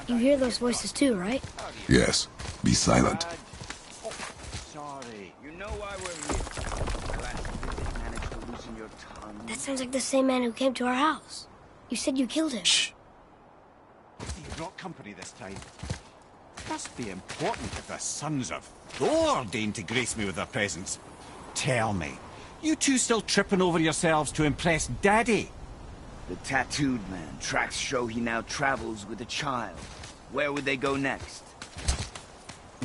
You hear those voices too, right? Yes. Be silent. Sorry. You know why we're here. Glad you didn't manage to loosen your tongue. That sounds like the same man who came to our house. You said you killed him. Shh. You brought company this time. Must be important if the sons of Thor deign to grace me with their presence. Tell me, you two still tripping over yourselves to impress Daddy? The tattooed man. Tracks show he now travels with a child. Where would they go next?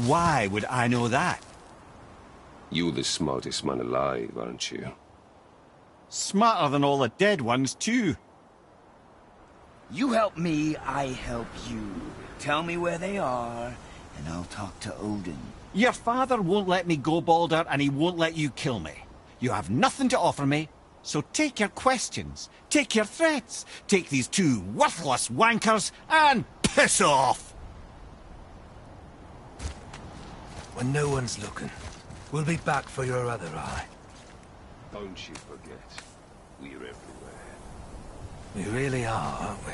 Why would I know that? You're the smartest man alive, aren't you? Smarter than all the dead ones, too. You help me, I help you. Tell me where they are, and I'll talk to Odin. Your father won't let me go, Baldur, and he won't let you kill me. You have nothing to offer me, so take your questions, take your threats, take these two worthless wankers, and piss off! When no one's looking, we'll be back for your other eye. Don't you forget, we're everywhere. We really are, aren't we?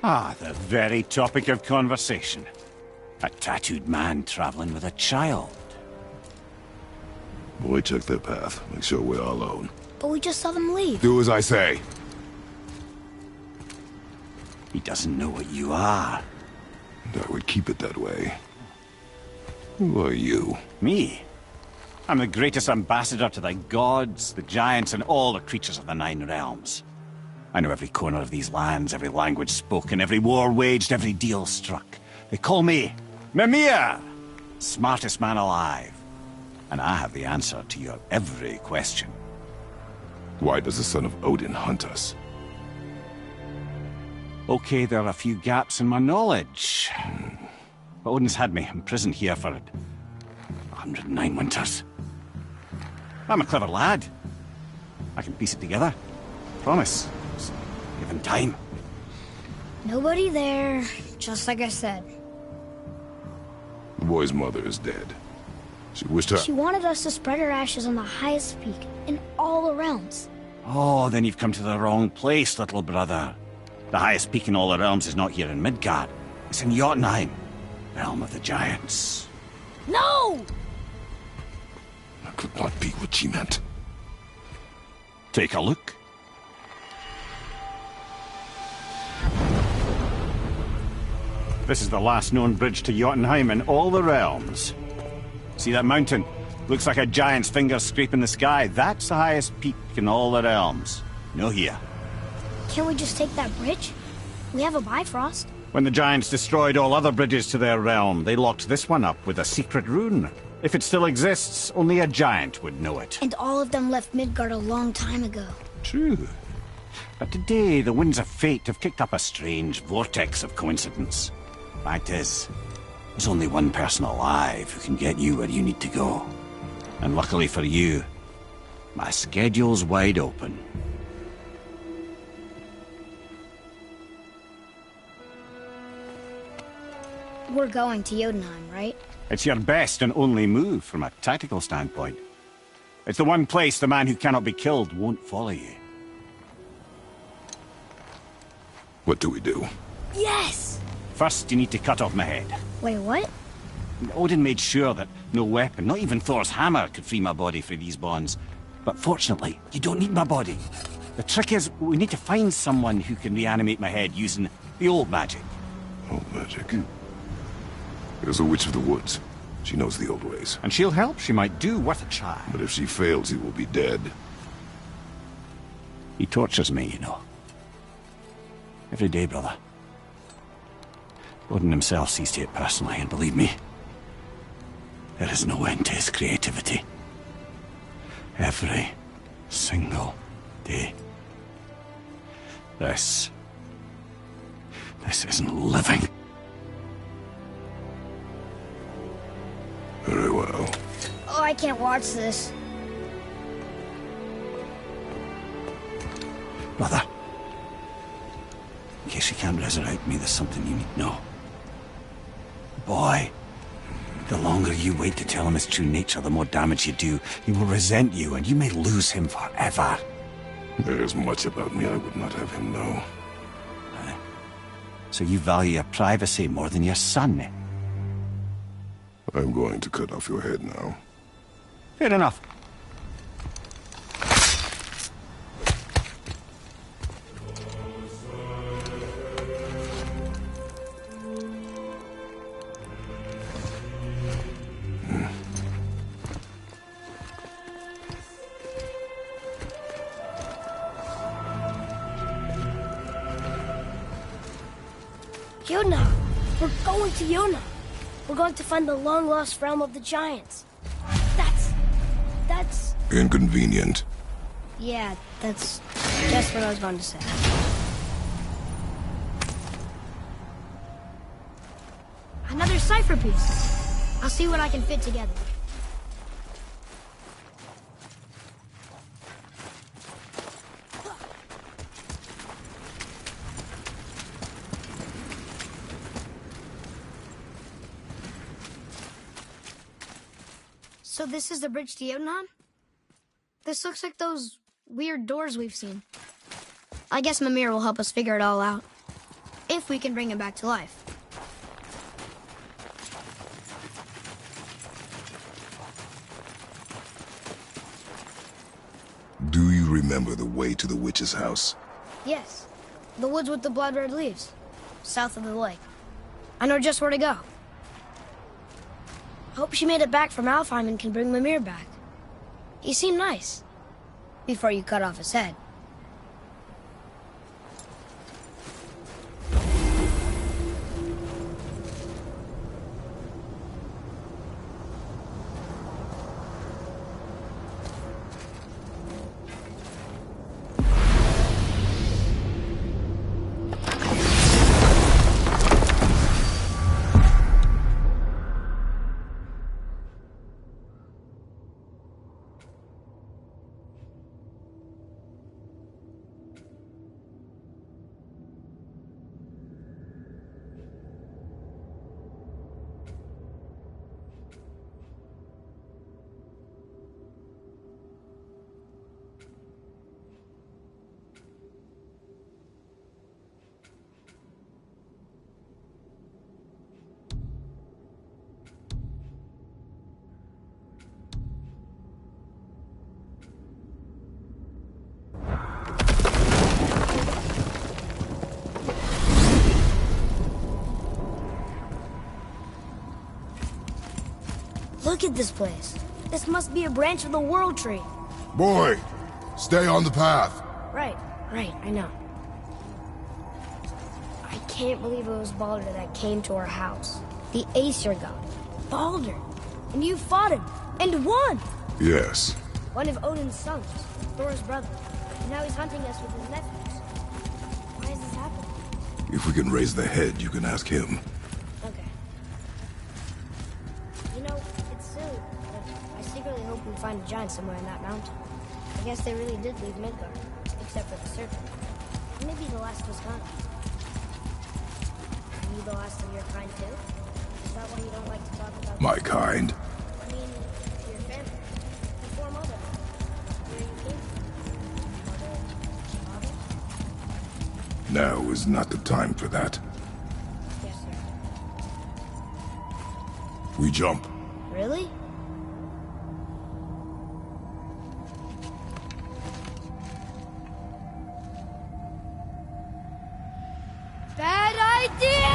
Ah, the very topic of conversation. A tattooed man traveling with a child. Boy, check their path. Make sure we're all alone. But we just saw them leave. Do as I say. He doesn't know what you are. And I would keep it that way. Who are you? Me? I'm the greatest ambassador to the gods, the giants, and all the creatures of the Nine Realms. I know every corner of these lands, every language spoken, every war waged, every deal struck. They call me Mimir, smartest man alive. And I have the answer to your every question. Why does the son of Odin hunt us? Okay, there are a few gaps in my knowledge. But Odin's had me imprisoned here for 109 winters. I'm a clever lad. I can piece it together. Promise. Just give him time. Nobody there, just like I said. The boy's mother is dead. She wished her... She wanted us to spread her ashes on the highest peak in all the realms. Oh, then you've come to the wrong place, little brother. The highest peak in all the realms is not here in Midgard. It's in Jotunheim, realm of the giants. No! That could not be what she meant. Take a look. This is the last known bridge to Jotunheim in all the realms. See that mountain? Looks like a giant's finger scraping the sky. That's the highest peak in all the realms. No here. Can't we just take that bridge? We have a Bifrost. When the giants destroyed all other bridges to their realm, they locked this one up with a secret rune. If it still exists, only a giant would know it. And all of them left Midgard a long time ago. True. But today, the winds of fate have kicked up a strange vortex of coincidence. Fact is, there's only one person alive who can get you where you need to go. And luckily for you, my schedule's wide open. We're going to Jotunheim, right? It's your best and only move from a tactical standpoint. It's the one place the man who cannot be killed won't follow you. What do we do? Yes! First, you need to cut off my head. Wait, what? Odin made sure that no weapon, not even Thor's hammer, could free my body from these bonds. But fortunately, you don't need my body. The trick is, we need to find someone who can reanimate my head using the old magic. Old magic? There's a witch of the woods. She knows the old ways. And she'll help. She might do worth a try. But if she fails, he will be dead. He tortures me, you know. Every day, brother. Odin himself sees to it personally, and believe me, there is no end to his creativity. Every single day. This isn't living. Very well. Oh, I can't watch this. Brother, in case you can't resurrect me, there's something you need to know. Boy, the longer you wait to tell him his true nature, the more damage you do. He will resent you, and you may lose him forever. There's much about me I would not have him know. So you value your privacy more than your son, eh? I'm going to cut off your head now. Fair enough. Yona! We're going to Yona! We're going to find the long-lost realm of the giants. That's... Inconvenient. Yeah, that's just what I was going to say. Another cipher piece. I'll see what I can fit together. So this is the bridge to Jotunheim? This looks like those weird doors we've seen. I guess Mimir will help us figure it all out. If we can bring him back to life. Do you remember the way to the witch's house? Yes. The woods with the blood-red leaves. South of the lake. I know just where to go. Hope she made it back from Alfheim and can bring Mimir back. He seemed nice. Before you cut off his head. Look at this place. This must be a branch of the World Tree. Boy, stay on the path. Right, I know. I can't believe it was Baldur that came to our house. The Aesir god. Baldur. And you fought him. And won! Yes. One of Odin's sons. Thor's brother. And now he's hunting us with his nephews. Why is this happening? If we can raise the head, you can ask him. Okay. You know, it's silly, but I secretly hope we find a giant somewhere in that mountain. I guess they really did leave Midgard, except for the serpent. Maybe the last was gone. Are you the last of your kind too? Is that why you don't like to talk about My kind? I mean, your family. Before mother. Where you came from. Mother? Father? Now is not the time for that. Yes, sir. We jump. Really? Bad idea!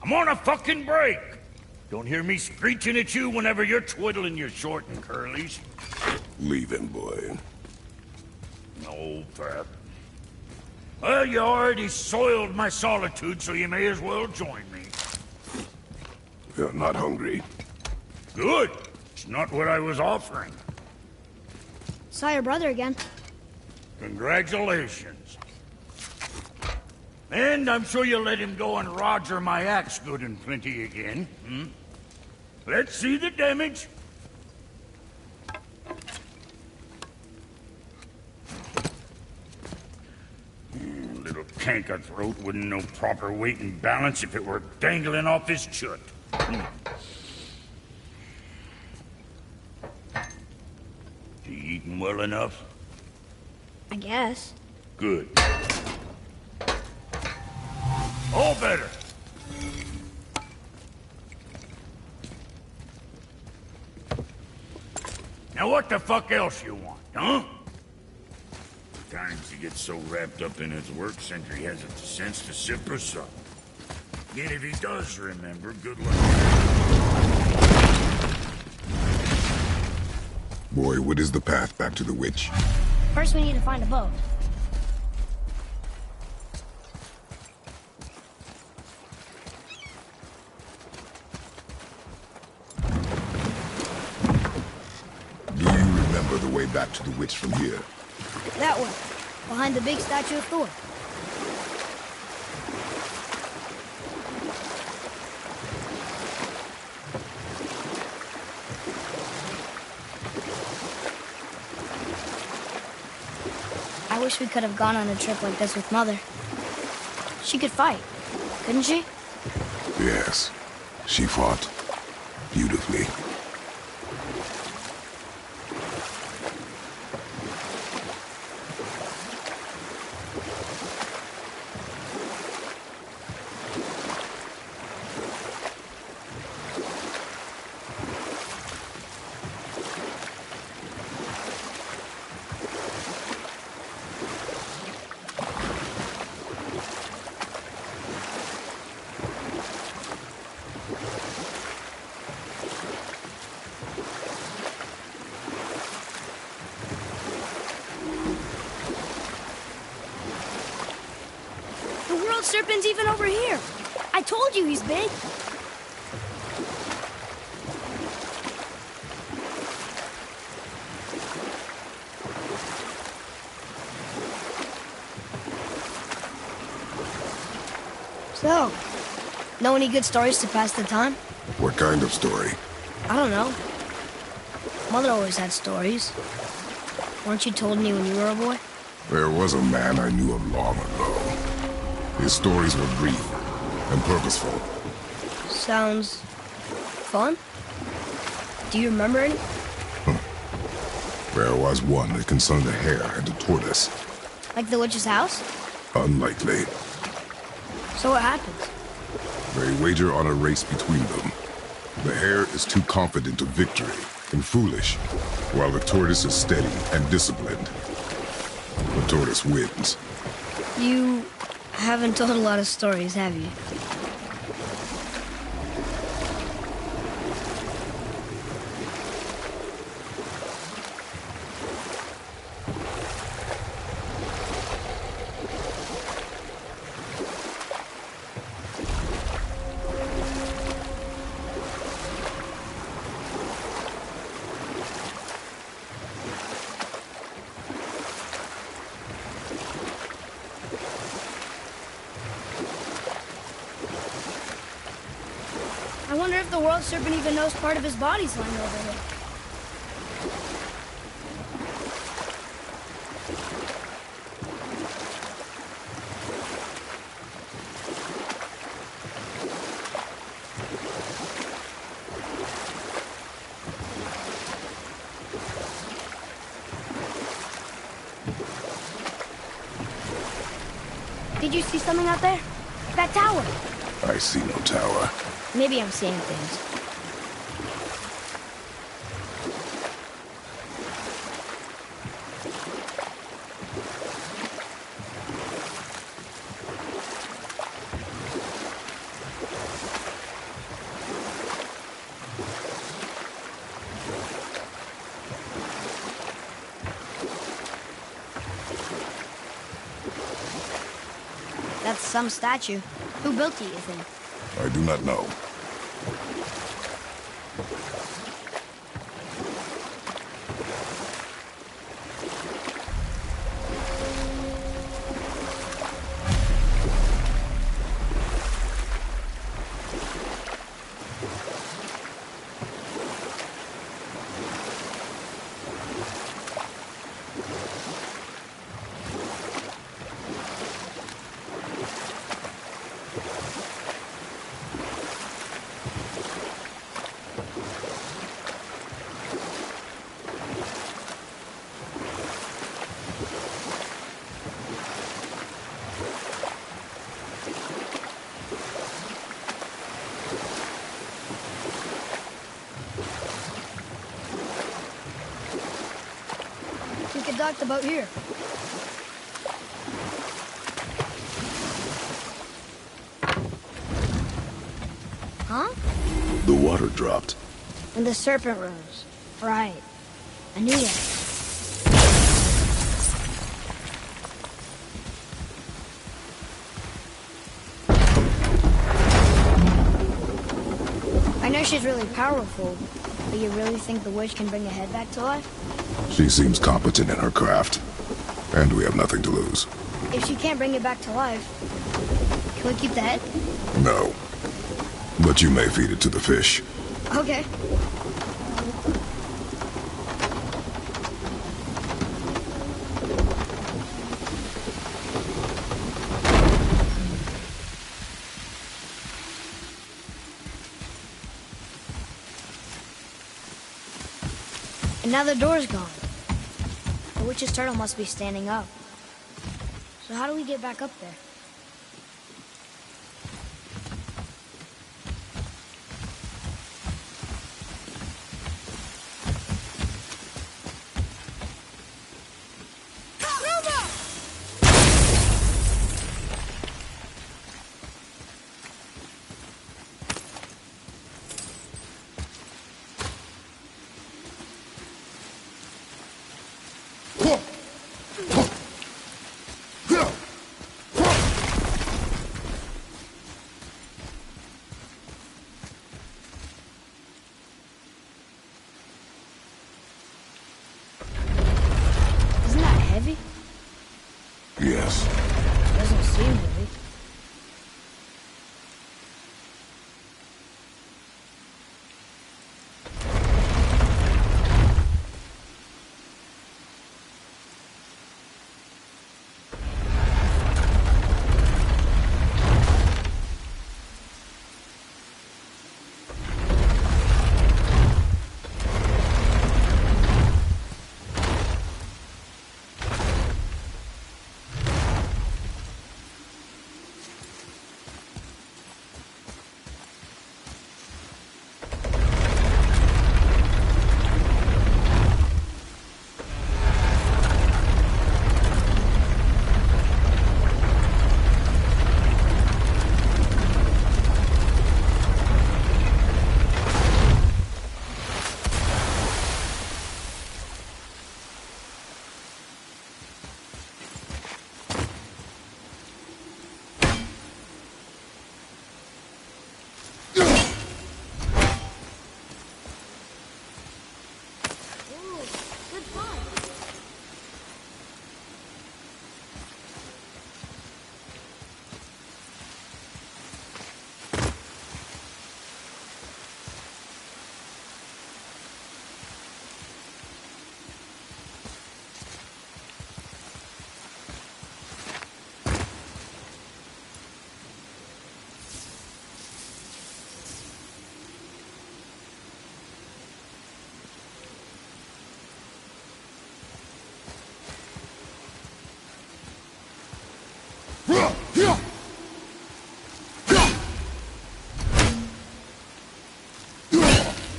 I'm on a fucking break! Don't hear me screeching at you whenever you're twiddling your short and curlies. Leave him, boy. No, Pep. Well, you already soiled my solitude, so you may as well join me. You're not hungry. Good. It's not what I was offering. Saw your brother again. Congratulations. And I'm sure you'll let him go and roger my axe good and plenty again. Let's see the damage. Little canker throat wouldn't know proper weight and balance if it were dangling off his chut. You eating well enough? I guess. Good. All better. Now what the fuck else you want, huh? Times he gets so wrapped up in his work, Sentry hasn't the sense to sip or sup. And if he does remember, good luck. Boy, what is the path back to the witch? First we need to find a boat. Do you remember the way back to the witch from here? That way, behind the big statue of Thor. I wish we could have gone on a trip like this with Mother. She could fight, couldn't she? Yes. She fought beautifully. Serpent's even over here. I told you he's big. So, know any good stories to pass the time? What kind of story? I don't know. Mother always had stories. Weren't you told me when you were a boy? There was a man I knew of long ago. His stories were brief and purposeful. Sounds fun. Do you remember any? There was one that concerned a hare and a tortoise. Like the witch's house? Unlikely. So what happens? They wager on a race between them. The hare is too confident of victory and foolish, while the tortoise is steady and disciplined. The tortoise wins. You haven't told a lot of stories, have you? I wonder if the world serpent even knows part of his body's lying over here. Did you see something out there? That tower. I see no tower. Maybe I'm seeing things. some statue. Who built it, you think? I do not know. We could dock the boat here. Huh? The water dropped. And the serpent rose. Right. I knew that. I know she's really powerful, but you really think the witch can bring a head back to life? She seems competent in her craft. And we have nothing to lose. If she can't bring it back to life, can we keep the head? No. But you may feed it to the fish. Okay. And now the door's gone. The witch's turtle must be standing up. So how do we get back up there? Isn't that heavy? Yes. Doesn't seem heavy.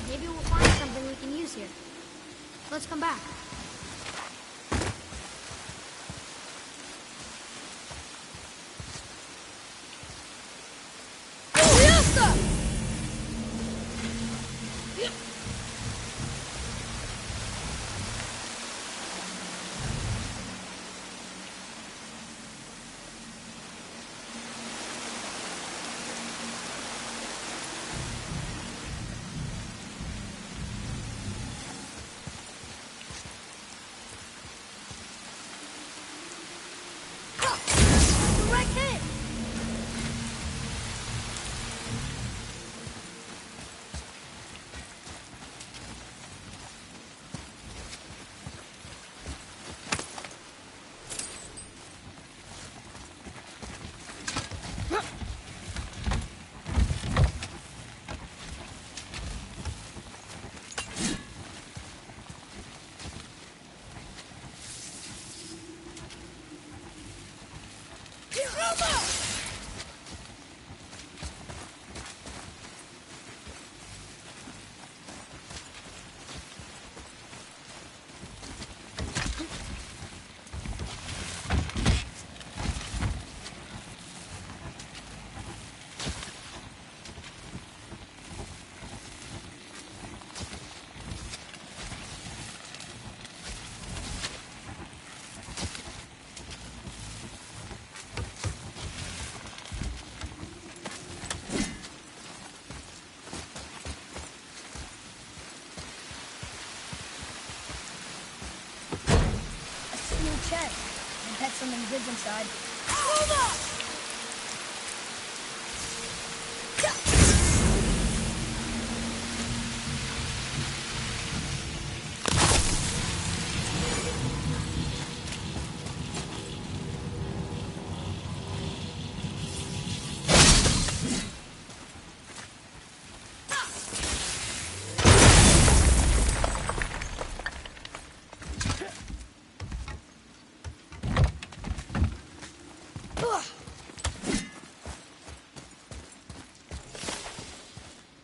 Maybe we'll find something we can use here. Let's come back. Hey, I bet something good's inside. Hold up!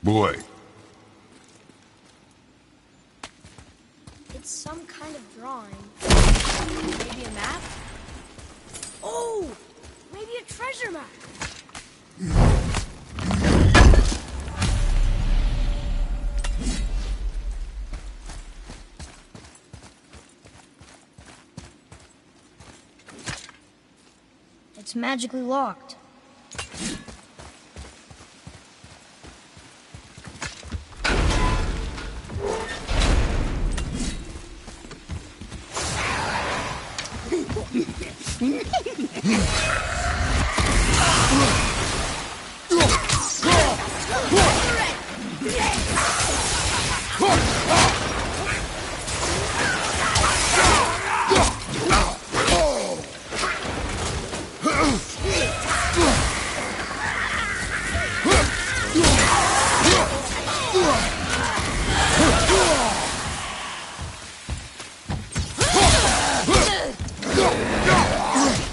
Boy, It's some kind of drawing. Maybe a map? Oh! Maybe a treasure map! It's magically locked.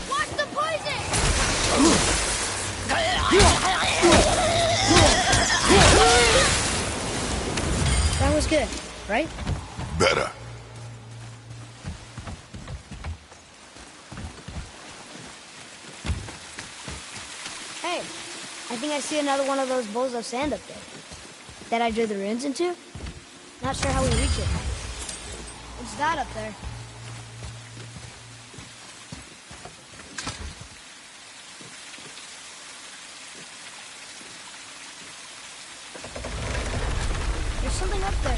Watch the poison! That was good, right? better. Hey, I think I see another one of those bowls of sand up there. That I drew the runes into? Not sure how we reach it. What's that up there? There's something up there.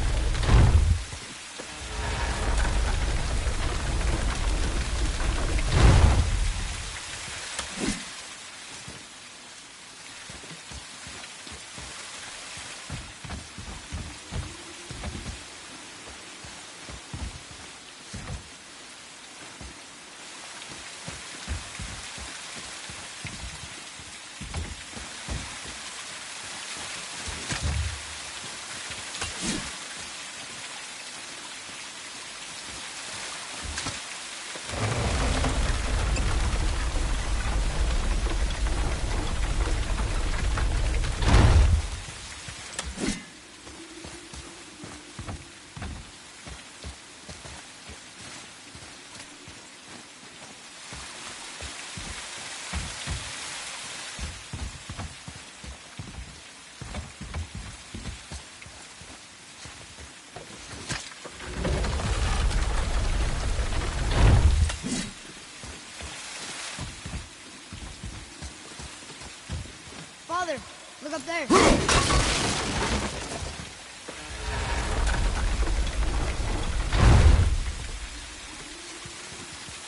Father, look up there.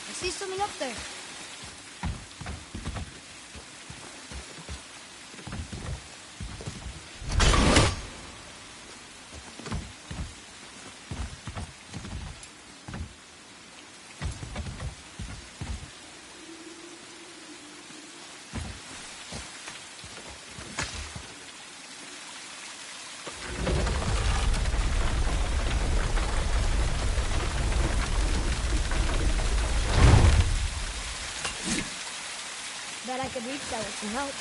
I see something up there. Bet I could reach that with some help.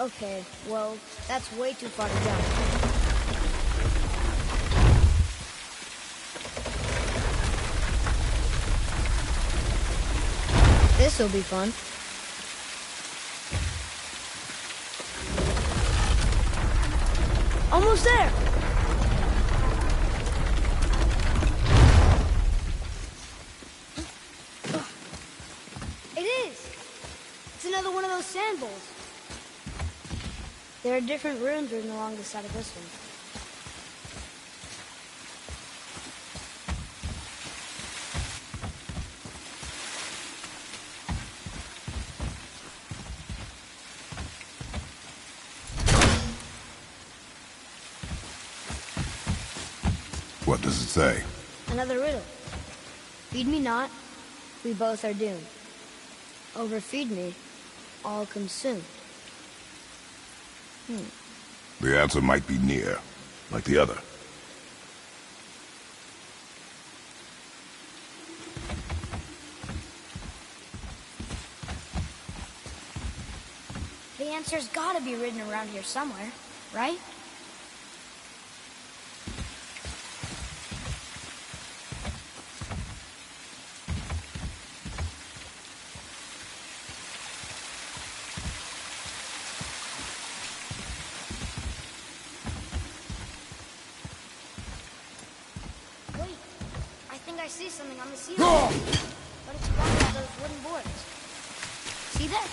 Okay, well, that's way too far to jump. This'll be fun. Almost there! It is! It's another one of those sand bowls. There are different runes written along the side of this one. What does it say? Another riddle. Feed me not, we both are doomed. Overfeed me, all consumed. The answer might be near, like the other. The answer's gotta be written around here somewhere, right? Wait, I think I see something on the ceiling. But it's blocked by those wooden boards. See that?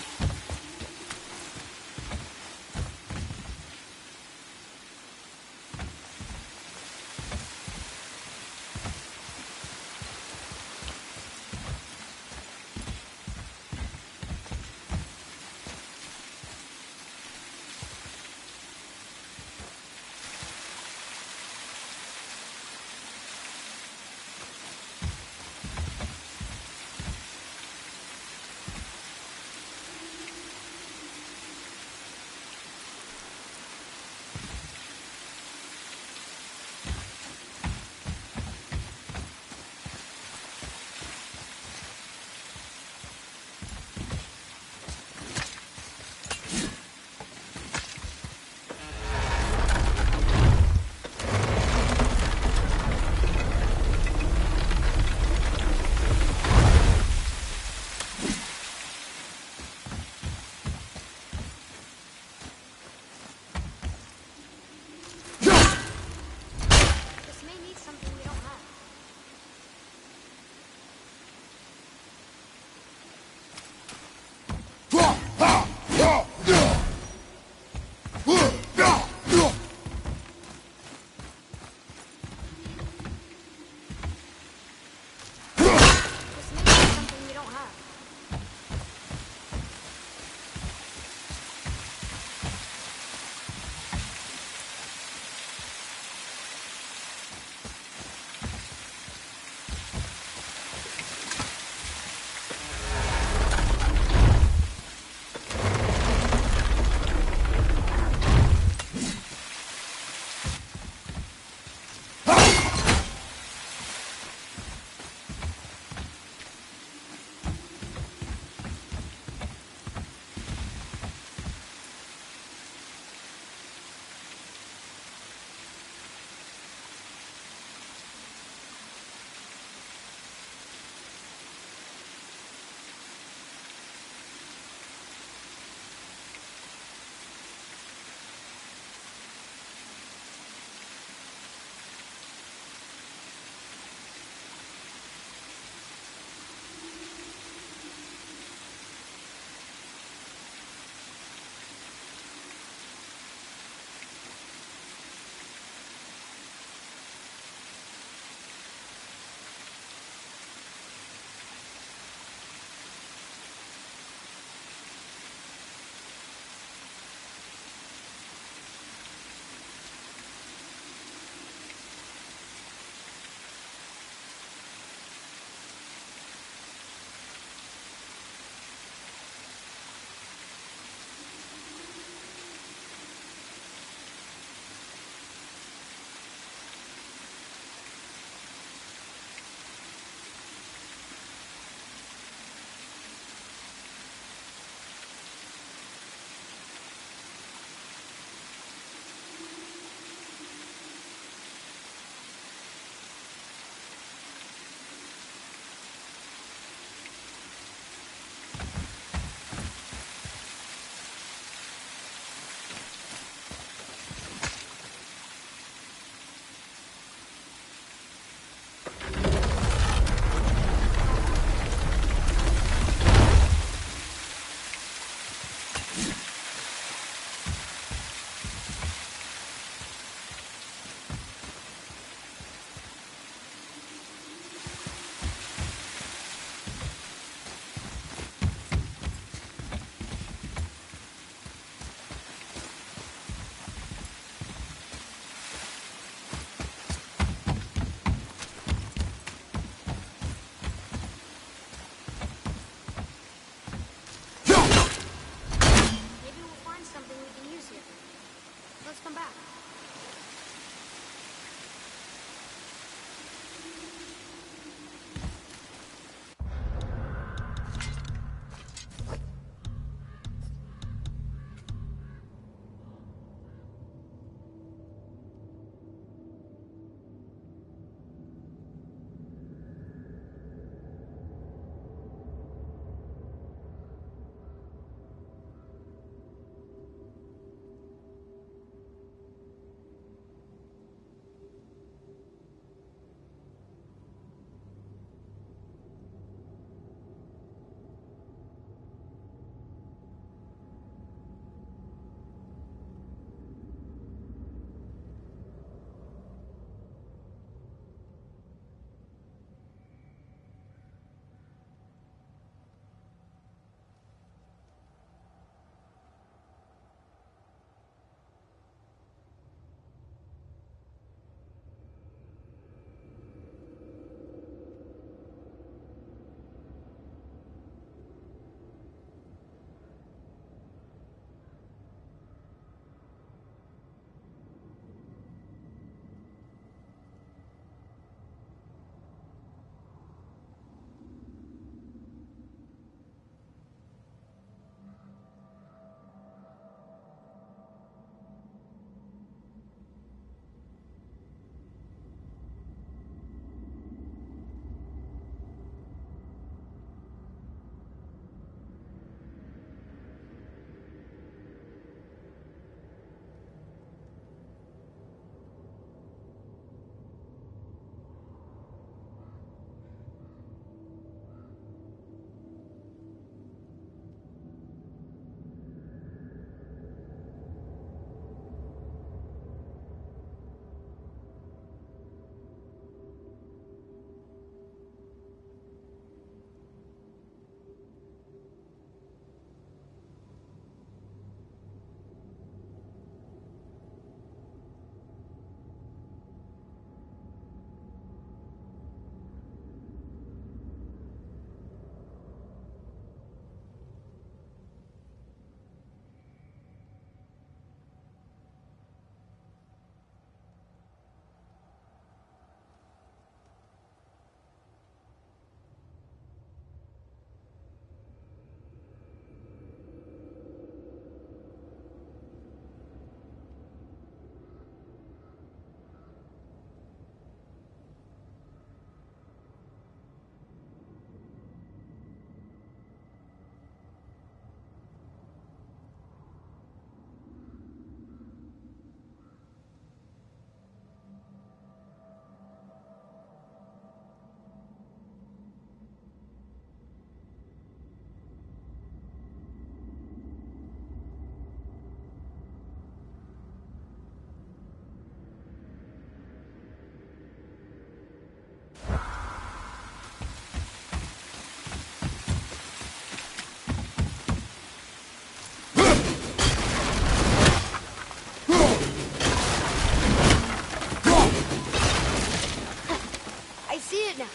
now.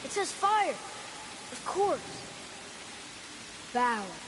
It says fire. Of course. Valor.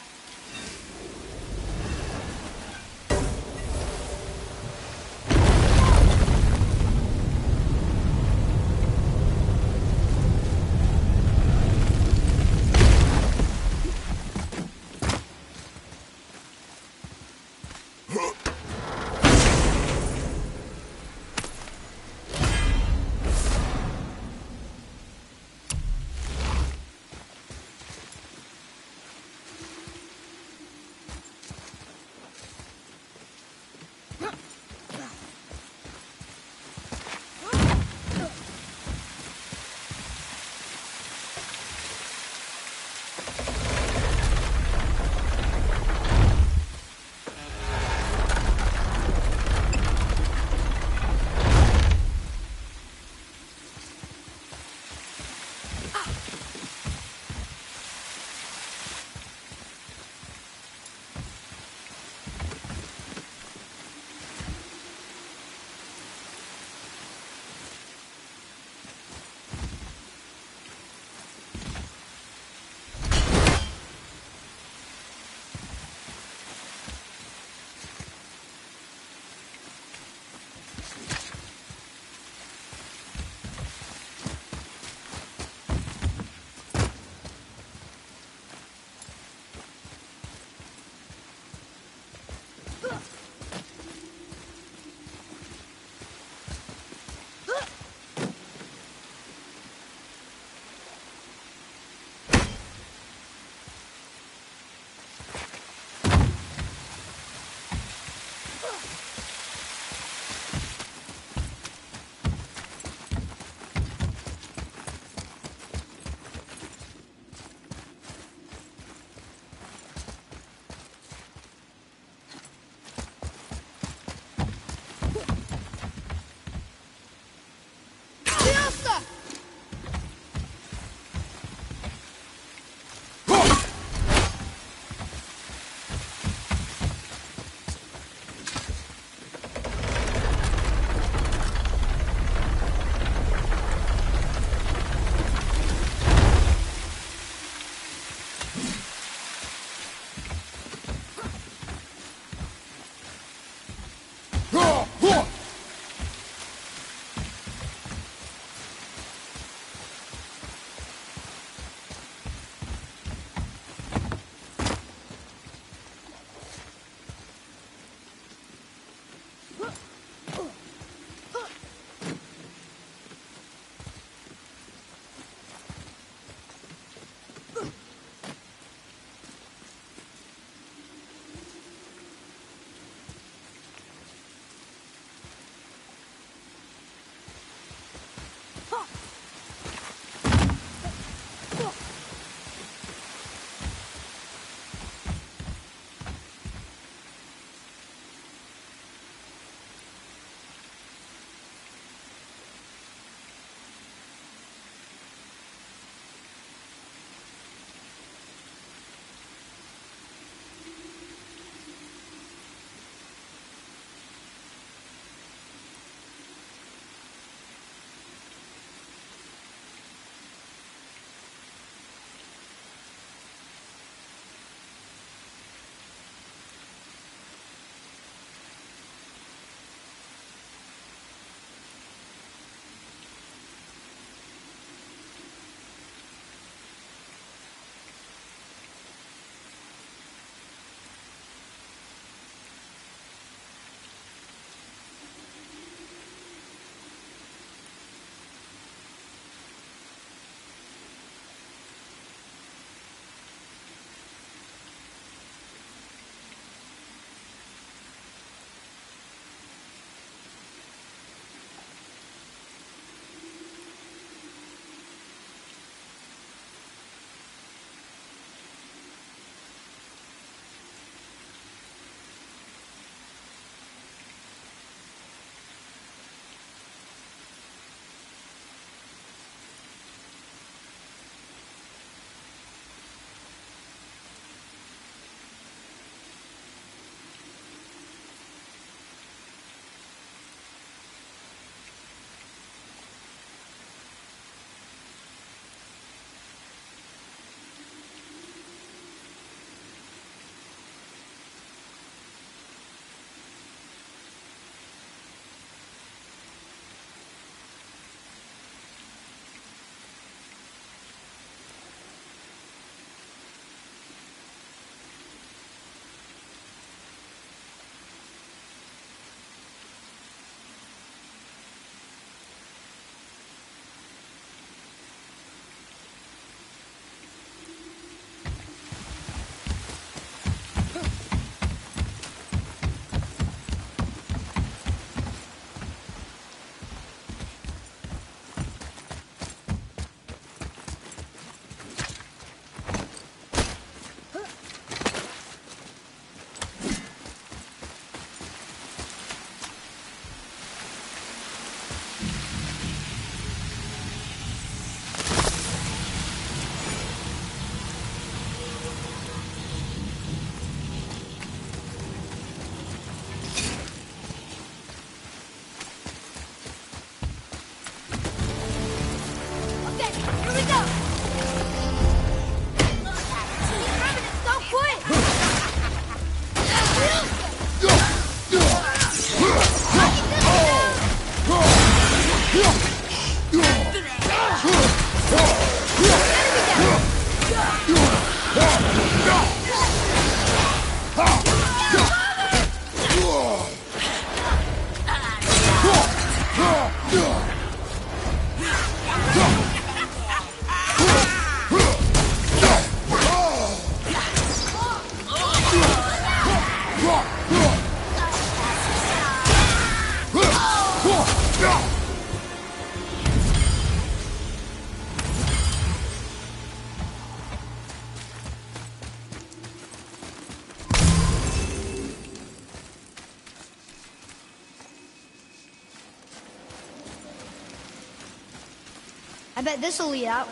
I bet this'll lead out.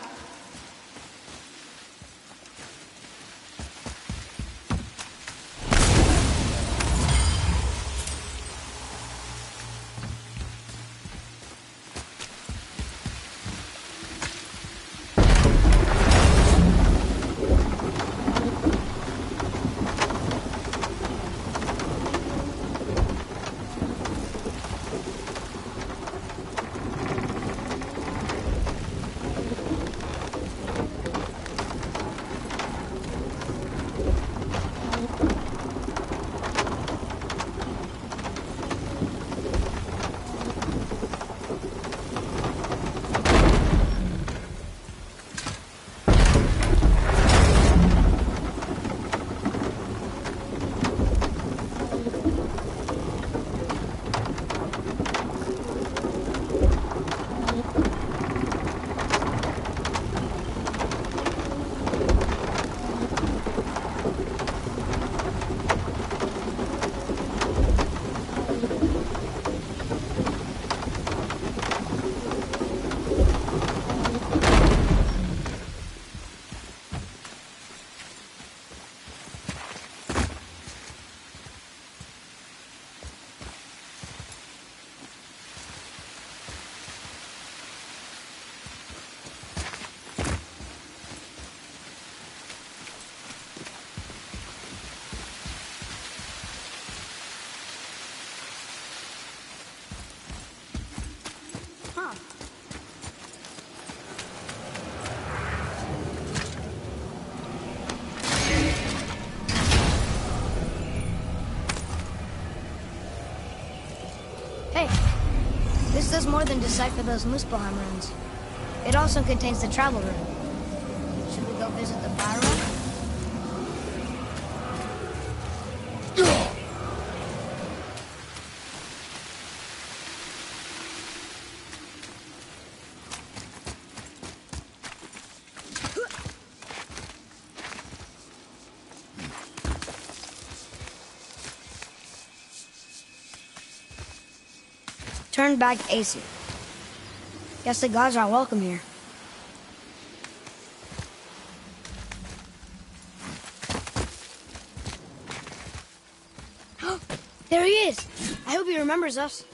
Hey, this does more than decipher those Muspelheim runes. It also contains the travel rune. Should we go visit the fire rock? Turn back AC. Guess the gods aren't welcome here. There he is! I hope he remembers us.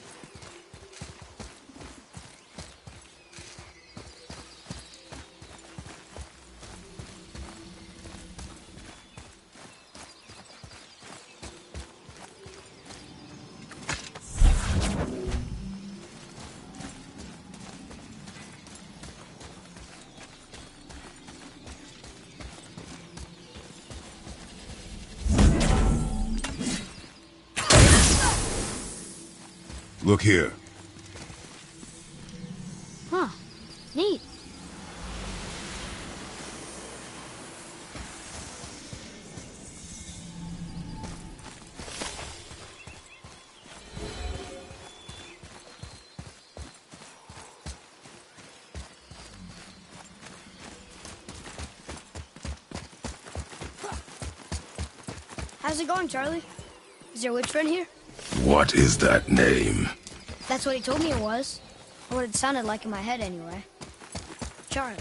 Look here. Huh. Neat. How's it going, Charlie? Is your witch friend here? What is that name? That's what he told me it was. Or what it sounded like in my head, anyway. Charlie.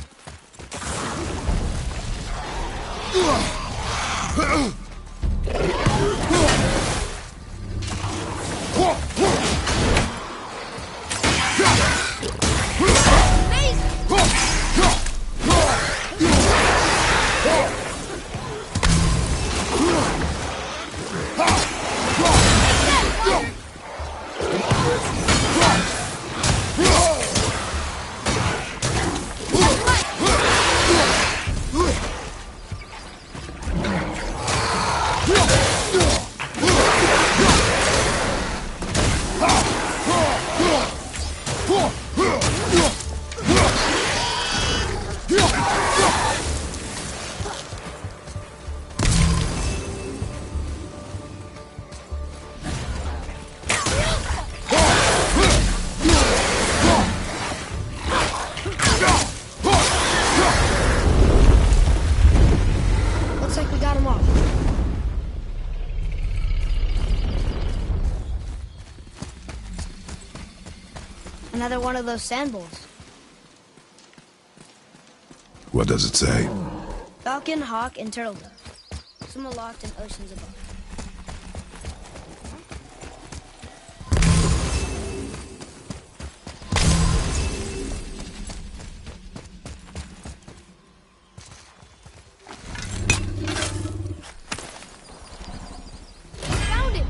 Another one of those sand bowls. What does it say? Falcon, hawk, and turtle dove. Some aloft and oceans above. Found it!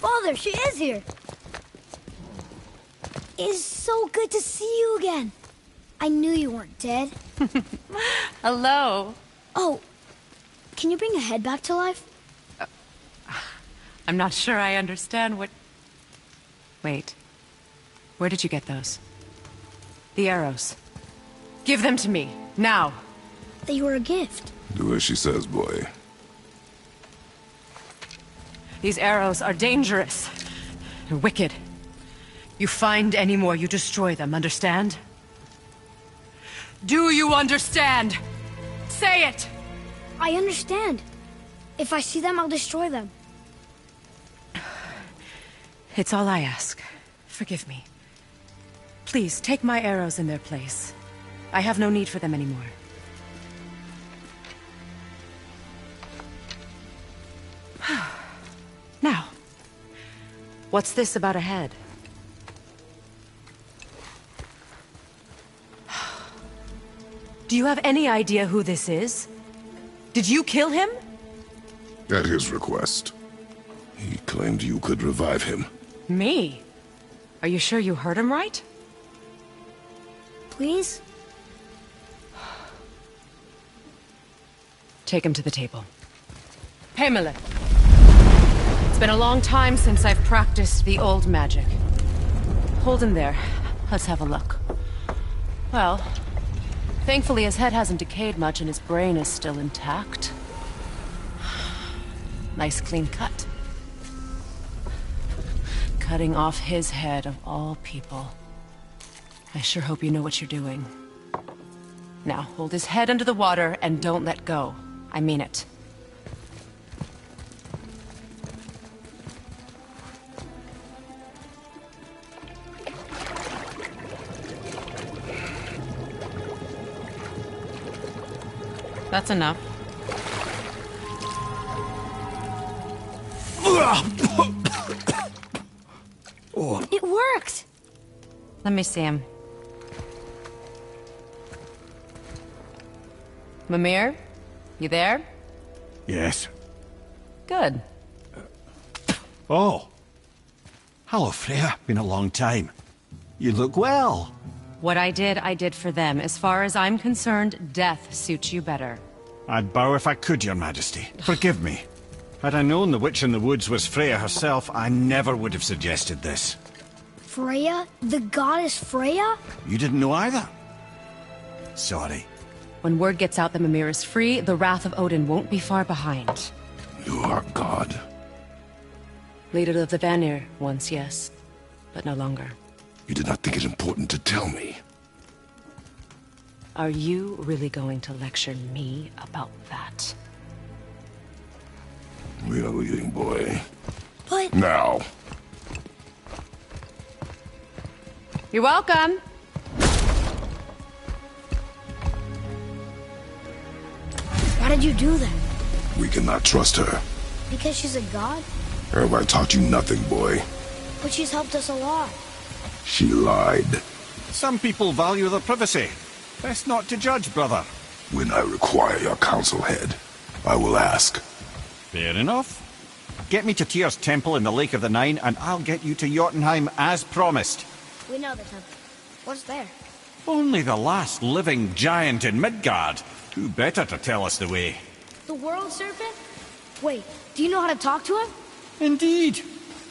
Father, she is here. It is so good to see you again. I knew you weren't dead. Hello. Oh, can you bring a head back to life? I'm not sure I understand what... Wait. Where did you get those? The arrows. Give them to me, now. They were a gift. Do as she says, boy. These arrows are dangerous. They're wicked. You find any more, you destroy them, understand? Do you understand? Say it! I understand. If I see them, I'll destroy them. It's all I ask. Forgive me. Please, take my arrows in their place. I have no need for them anymore. Now, what's this about a head? Do you have any idea who this is? Did you kill him? At his request. He claimed you could revive him. Me? Are you sure you heard him right? Please? Take him to the table. Pamela. It's been a long time since I've practiced the old magic. Hold him there. Let's have a look. Well, thankfully his head hasn't decayed much and his brain is still intact. Nice clean cut. Cutting off his head of all people. I sure hope you know what you're doing. Now, hold his head under the water and don't let go. I mean it. That's enough. It worked! Let me see him. Mimir? You there? Yes. Good. Oh. Hello, Freya. Been a long time. You look well. What I did for them. As far as I'm concerned, death suits you better. I'd bow if I could, Your Majesty. Forgive me. Had I known the witch in the woods was Freya herself, I never would have suggested this. Freya? The goddess Freya? You didn't know either? Sorry. When word gets out that Mimir is free, the wrath of Odin won't be far behind. You are God. Leader of the Vanir, once, yes. But no longer. You did not think it important to tell me. Are you really going to lecture me about that? We are leaving, boy. But... Now. You're welcome. Why did you do that? We cannot trust her. Because she's a god? Have I taught you nothing, boy? But she's helped us a lot. She lied. Some people value their privacy. Best not to judge, brother. When I require your council head, I will ask. Fair enough. Get me to Tyr's temple in the Lake of the Nine, and I'll get you to Jotunheim as promised. We know the temple. What's there? Only the last living giant in Midgard. Who better to tell us the way? The world serpent? Wait, do you know how to talk to him? Indeed.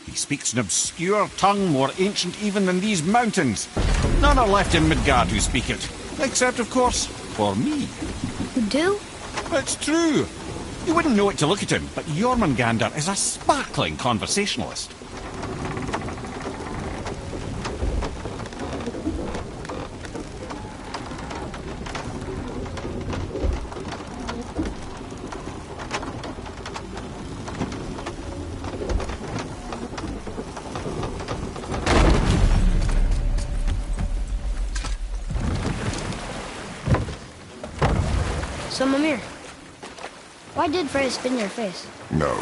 He speaks an obscure tongue more ancient even than these mountains. None are left in Midgard who speak it. Except, of course, for me. You do? It's true. You wouldn't know it to look at him, but Jormungandr is a sparkling conversationalist. So, Mimir, why did Freya spin your face? No.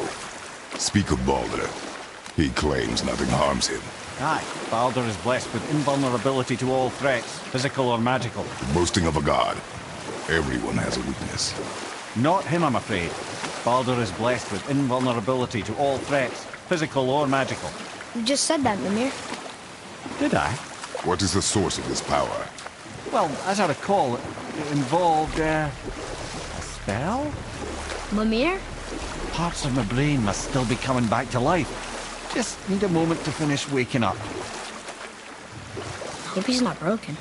Speak of Baldur. He claims nothing harms him. Aye, Baldur is blessed with invulnerability to all threats, physical or magical. Boasting of a god. Everyone has a weakness. Not him, I'm afraid. Baldur is blessed with invulnerability to all threats, physical or magical. You just said that, Mimir. Did I? What is the source of this power? Well, as I recall, it involved, a spell? Mimir? Parts of my brain must still be coming back to life. Just need a moment to finish waking up. Hope he's not broken.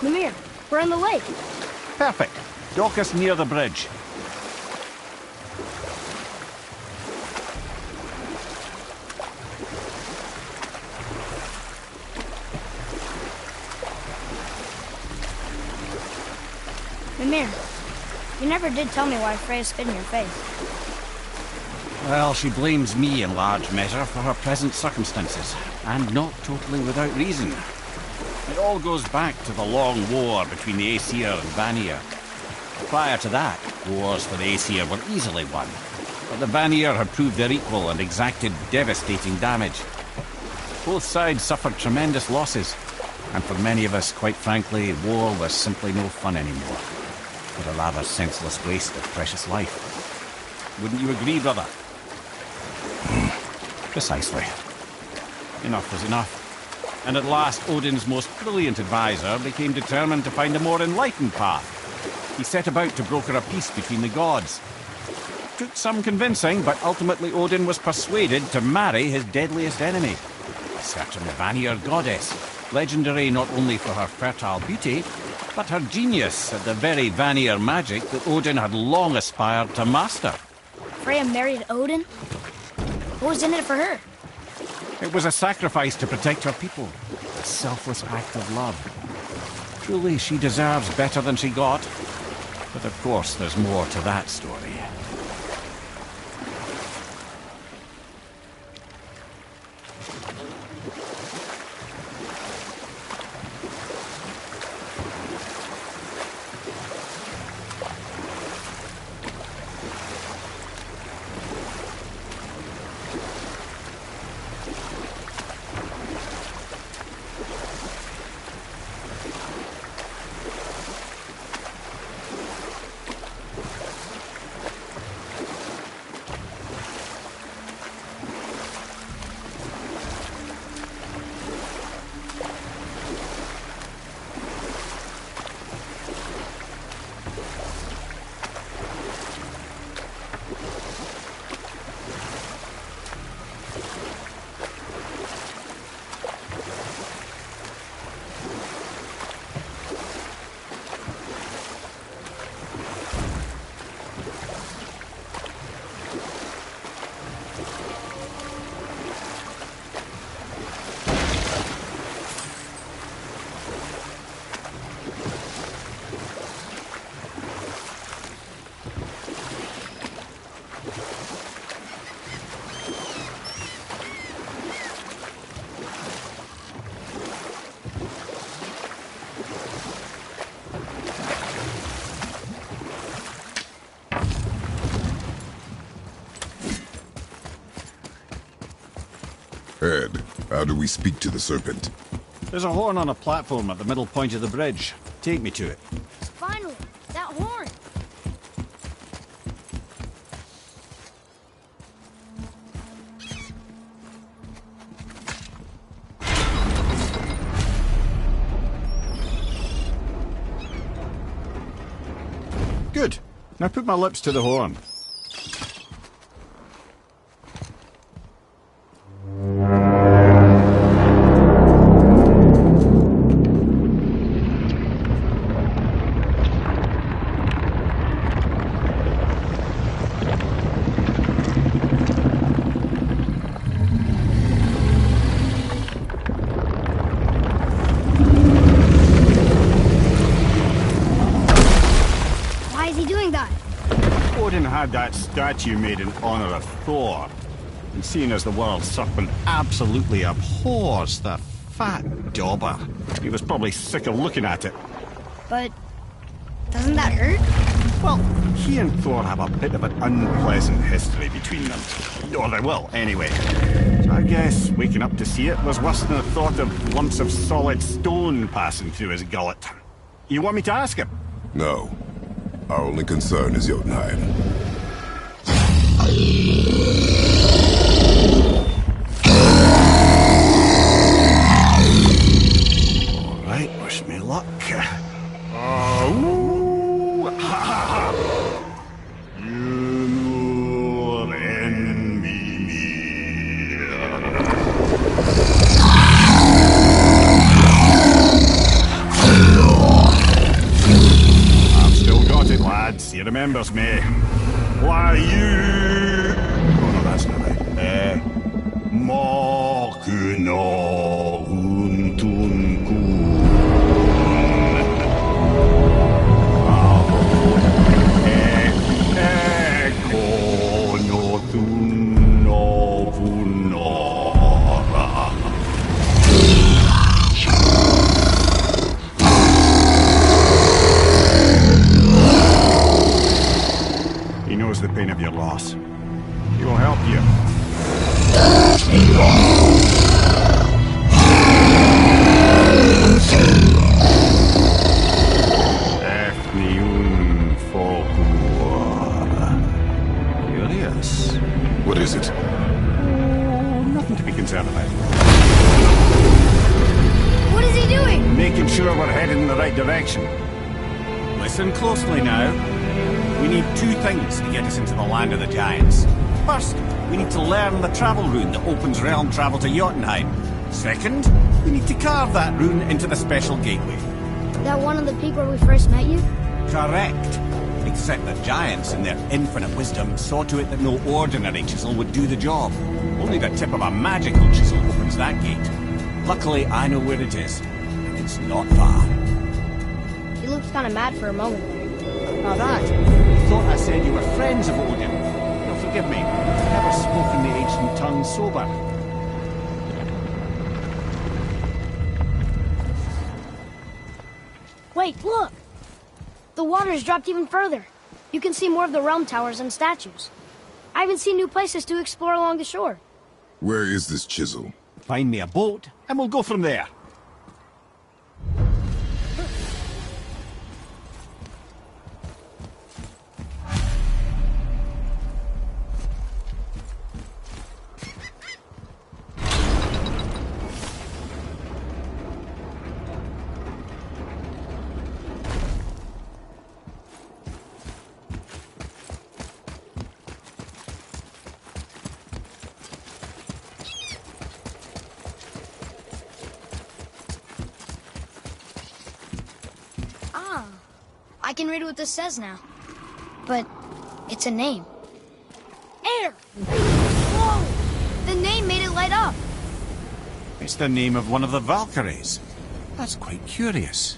Mimir, we're on the lake. Perfect. Dock us near the bridge. Mimir, you never did tell me why Freya spit in your face. Well, she blames me in large measure for her present circumstances, and not totally without reason. It all goes back to the long war between the Aesir and Vanir. Prior to that, wars for the Aesir were easily won, but the Vanir had proved their equal and exacted devastating damage. Both sides suffered tremendous losses, and for many of us, quite frankly, war was simply no fun anymore. But a rather senseless waste of precious life. Wouldn't you agree, brother? Precisely. Enough was enough. And at last, Odin's most brilliant advisor became determined to find a more enlightened path. He set about to broker a peace between the gods. Took some convincing, but ultimately Odin was persuaded to marry his deadliest enemy, a certain Vanir goddess, legendary not only for her fertile beauty, but her genius at the very Vanir magic that Odin had long aspired to master. Freya married Odin? What was in it for her? It was a sacrifice to protect her people, a selfless act of love. Truly, she deserves better than she got. But of course, there's more to that story. Ed, how do we speak to the serpent? There's a horn on a platform at the middle point of the bridge. Take me to it. Finally, that horn. Good. Now put my lips to the horn. Why is he doing that? Odin had that statue made in honor of Thor. And seeing as the world serpent absolutely abhors the fat dauber, he was probably sick of looking at it. But doesn't that hurt? Well, he and Thor have a bit of an unpleasant history between them. Or they will, anyway. So I guess waking up to see it was worse than the thought of lumps of solid stone passing through his gullet. You want me to ask him? No. Our only concern is Jotunheim. All right, wish me luck. He remembers me. Why you? Oh no, that's not right. Mokuno Untunku. Eko no Tuno Vunora. He knows the pain of your loss. He will help you. Efniun Folkuor. Curious. What is it? Oh, nothing to be concerned about. What is he doing? Making sure we're headed in the right direction. Listen closely now. We need two things to get us into the land of the giants. First, we need to learn the travel rune that opens realm travel to Jotunheim. Second, we need to carve that rune into the special gateway. That one on the peak where we first met you? Correct. Except the giants, in their infinite wisdom, saw to it that no ordinary chisel would do the job. Only the tip of a magical chisel opens that gate. Luckily, I know where it is, and it's not far. He looks kind of mad for a moment there. Now that, you thought I said you were friends of Odin. Now forgive me, I've never spoken the ancient tongue sober. Wait, look! The water's dropped even further. You can see more of the realm towers and statues. I even see new places to explore along the shore. Where is this chisel? Find me a boat, and we'll go from there. I can read what this says now. But it's a name. Air! Whoa! The name made it light up. It's the name of one of the Valkyries. That's quite curious.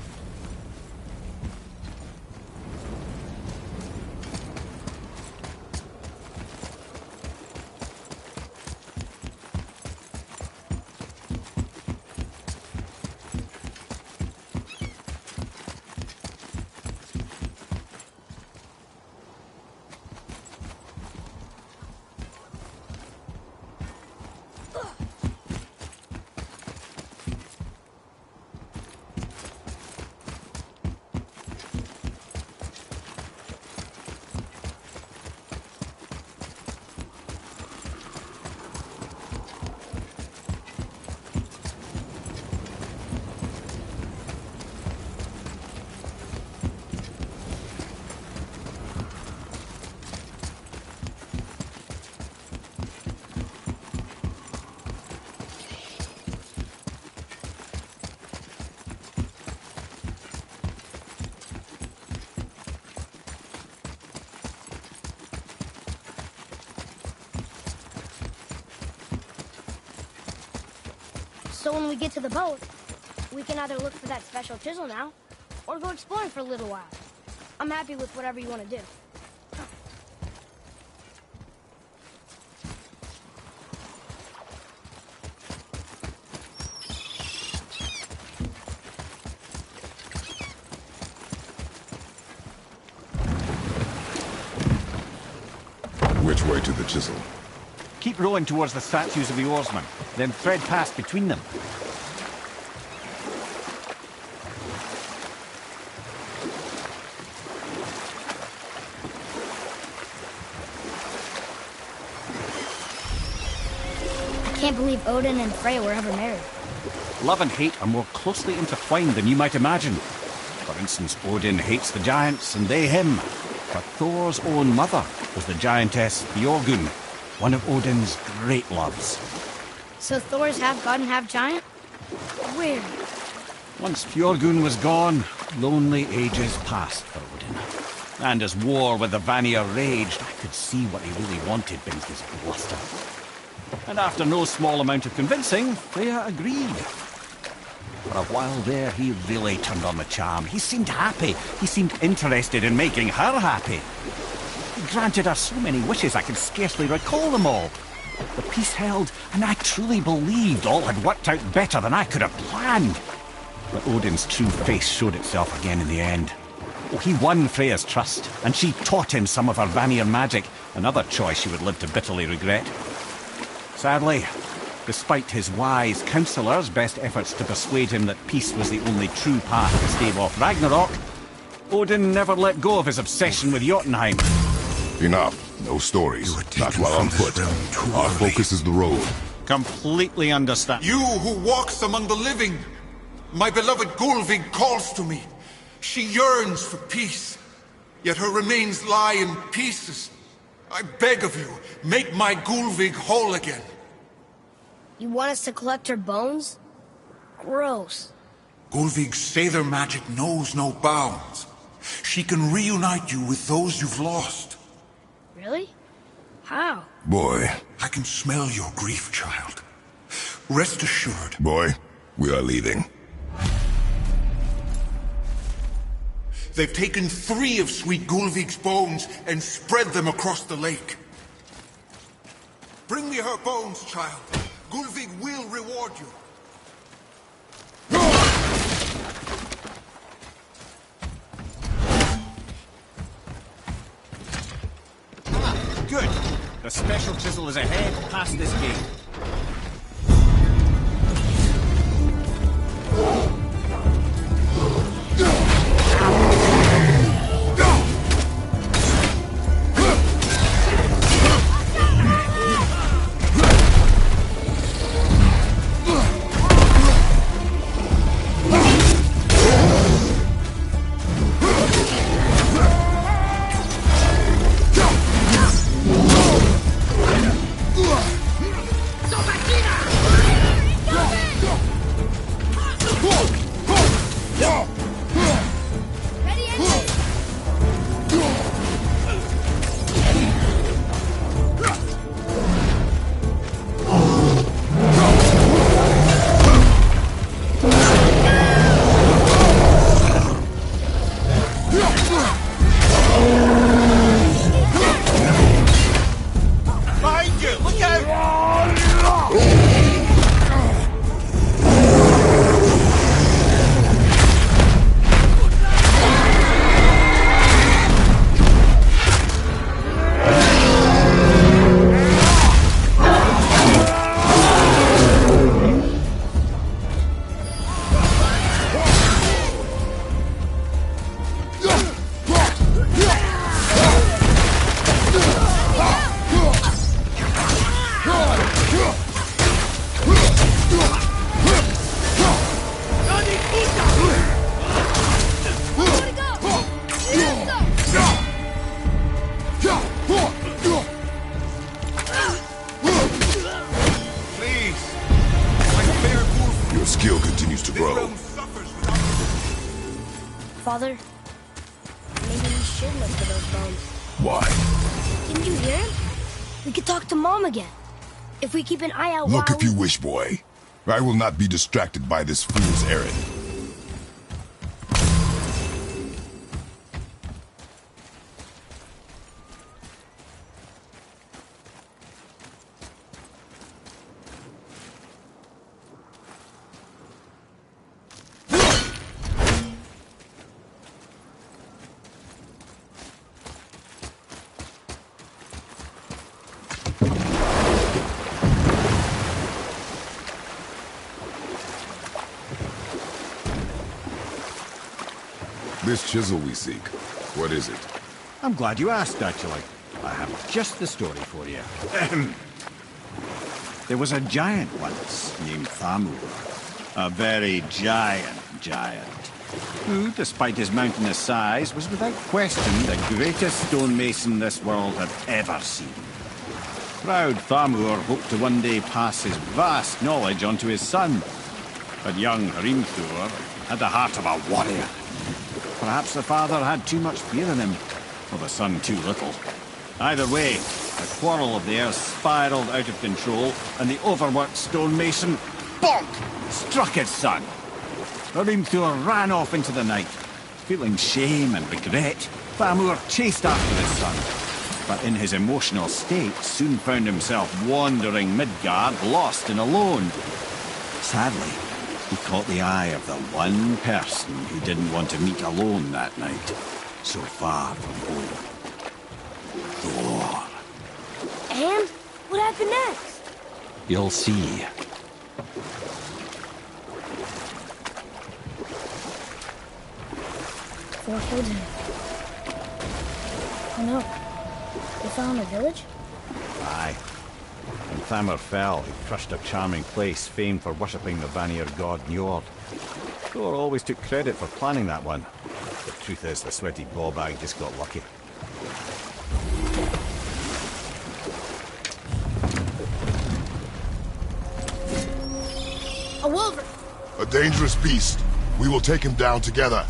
So when we get to the boat, we can either look for that special chisel now, or go exploring for a little while. I'm happy with whatever you want to do. way to the chisel. Keep rowing towards the statues of the oarsmen, then thread past between them. I can't believe Odin and Freya were ever married. Love and hate are more closely intertwined than you might imagine. For instance, Odin hates the giants and they him. But Thor's own mother was the giantess Björgund, one of Odin's great loves. So Thor's half god and half giant? Weird. Once Björgund was gone, lonely ages passed for Odin. And as war with the Vanir raged, I could see what he really wanted beneath his bluster. And after no small amount of convincing, Freya agreed. For a while there, he really turned on the charm. He seemed happy. He seemed interested in making her happy. He granted her so many wishes I can scarcely recall them all. The peace held, and I truly believed all had worked out better than I could have planned. But Odin's true face showed itself again in the end. Oh, he won Freya's trust, and she taught him some of her Vanir magic, another choice she would live to bitterly regret. Sadly, despite his wise counsellors' best efforts to persuade him that peace was the only true path to stave off Ragnarok, Odin never let go of his obsession with Jotunheim. Enough. No stories. Not while on foot. Our focus is the road. Completely understand. You who walks among the living! My beloved Gulvig calls to me. She yearns for peace, yet her remains lie in pieces. I beg of you, make my Gulvig whole again. You want us to collect her bones? Gross. Gulvig's Seidr magic knows no bounds. She can reunite you with those you've lost. Really? How? Boy. I can smell your grief, child. Rest assured. Boy, we are leaving. They've taken 3 of sweet Gulvig's bones and spread them across the lake. Bring me her bones, child. Gulvig will reward you. Good. The special chisel is ahead, past this gate. Father, maybe we should look for those bones. Why? Didn't you hear him? We could talk to Mom again. If we keep an eye out Look while if you wish, boy. I will not be distracted by this fool's errand. This chisel we seek, what is it? I'm glad you asked, actually. I have just the story for you. There was a giant once named Thamur. A very giant, who, despite his mountainous size, was without question the greatest stonemason this world had ever seen. Proud Thamur hoped to one day pass his vast knowledge on to his son. But young Hrimthur had the heart of a warrior. Perhaps the father had too much fear in him, or the son too little. Either way, the quarrel of theirs spiraled out of control, and the overworked stonemason, bonk, struck his son. Hrimthur ran off into the night. Feeling shame and regret, Thamur chased after his son, but in his emotional state soon found himself wandering Midgard, lost and alone. Sadly, he caught the eye of the one person he didn't want to meet alone that night, so far from home. Thor. And? What happened next? You'll see. Thor killed him. Oh no. They found a village? Aye. When Thamur fell, he crushed a charming place famed for worshipping the Vanir god Njord. Thor always took credit for planning that one. The truth is, the sweaty ballbag just got lucky. A wolverine! A dangerous beast. We will take him down together.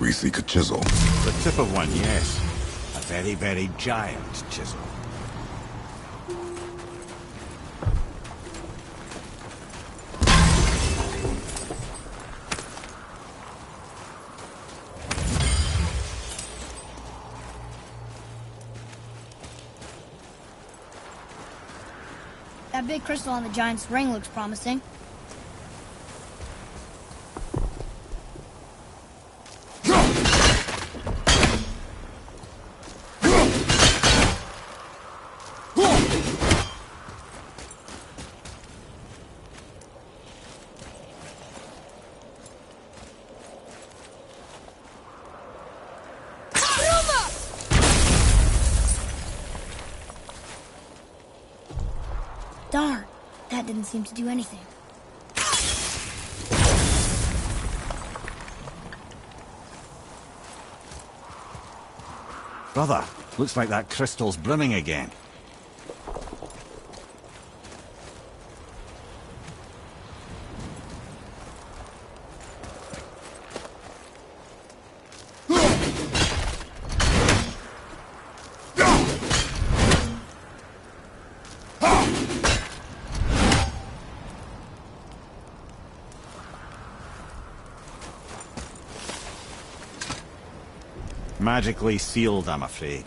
We seek a chisel. The tip of one, yes. A very, very giant chisel. That big crystal on the giant's ring looks promising. Darn, that didn't seem to do anything. Brother, looks like that crystal's brimming again. Magically sealed, I'm afraid.